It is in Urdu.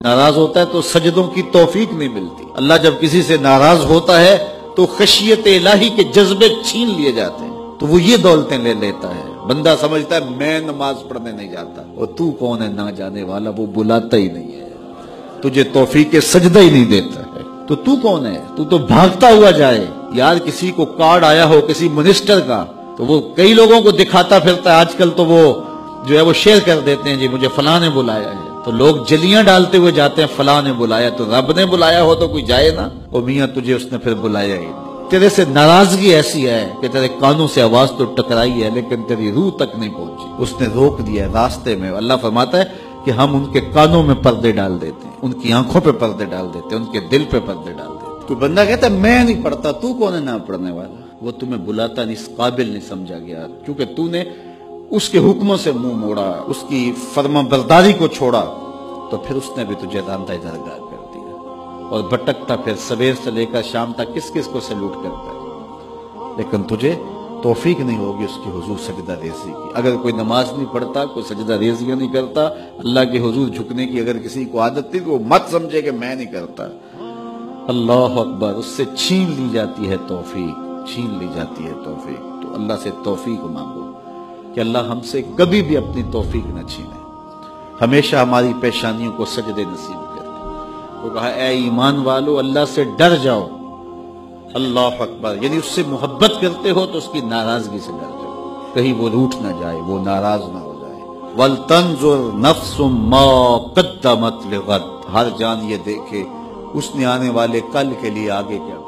ناراض ہوتا ہے تو سجدوں کی توفیق نہیں ملتی. اللہ جب کسی سے ناراض ہوتا ہے تو خشیت الہی کے جذبے چھین لیے جاتے ہیں، تو وہ یہ دولتیں لے لیتا ہے. بندہ سمجھتا ہے میں نماز پڑھنے نہیں جاتا، اور تو کون ہے نہ جانے والا، وہ بلاتا ہی نہیں ہے، تجھے توفیق سجدہ ہی نہیں دیتا ہے، تو کون ہے؟ تو بھاگتا ہوا جائے. یار کسی کو کارڈ آیا ہو کسی منسٹر کا تو وہ کئی لوگوں کو دکھاتا پھرتا ہے. آج کل تو وہ جو ہے وہ شیئر کر دیتے ہیں، جی مجھے فلاں نے بلایا ہے، تو لوگ جلیاں ڈالتے ہوئے جاتے ہیں فلاں نے بلایا. تو رب نے بلایا ہو تو کوئی جائے نا، او میاں تجھے اس نے پھر بلایا ہی نہیں. تیرے سے ناراضگی ایسی ہے کہ تیرے کانوں سے آواز تو ٹکرائی ہے لیکن تیری روح تک نہیں پہنچی. اس نے روک دیا ہے راستے میں. اللہ فرماتا ہے کہ ہم ان کے کانوں میں پردے ڈال دیتے ہیں، ان کی آنکھوں پہ پردے ڈال دیتے ہیں، ان کے دل پہ پردے ڈال دیتے ہیں. تو بندہ کہتا ہے میں نہیں پڑھتا، تو کون ہے نہ پڑھنے والا؟ وہ تمہیں بلاتا نہیں، اس قابل نہیں سمجھا گیا، کیونکہ تو نے اس کے حکموں سے منہ موڑا، اس کی فرما برداری کو چھوڑا، تو پھر اس نے بھی تجھے راندہ درگاہ کر دیا. اور بھٹکتا پھر سویر سے لے کر شام تک کس کس کو سلوٹ کرتا ہے، لیکن تجھے توفیق نہیں ہوگی اس کی حضور سجدہ ریزی کی. اگر کوئی نماز نہیں پڑھتا، کوئی سجدہ ریزیاں نہیں کرتا، اللہ کے حضور جھکنے کی اگر کسی کو عادت تھی تو وہ مت سمجھے کہ میں نہیں کرتا. اللہ اکبر، اس سے چھین لی جاتی ہے توفیق، چھین لی جاتی ہے توفیق. تو اللہ سے توفیق مانگو کہ اللہ ہم سے کبھی بھی اپنی توفیق نہ چھینے، ہمیشہ ہماری پیشانیوں کو سجدے نصیب کرے. وہ کہا اے ایمان والو اللہ سے ڈر جاؤ. اللہ اکبر، یعنی اس سے محبت کرتے ہو تو اس کی ناراضگی سے ڈر جاؤ، کہیں وہ روٹھ نہ جائے، وہ ناراض نہ ہو جائے. وَلْتَنْظُرْ نَفْسٌ مَا قَدَّمَتْ لِغَدٍ، ہر جان یہ دیکھے اس نے آنے والے کل کے لیے آگے کیا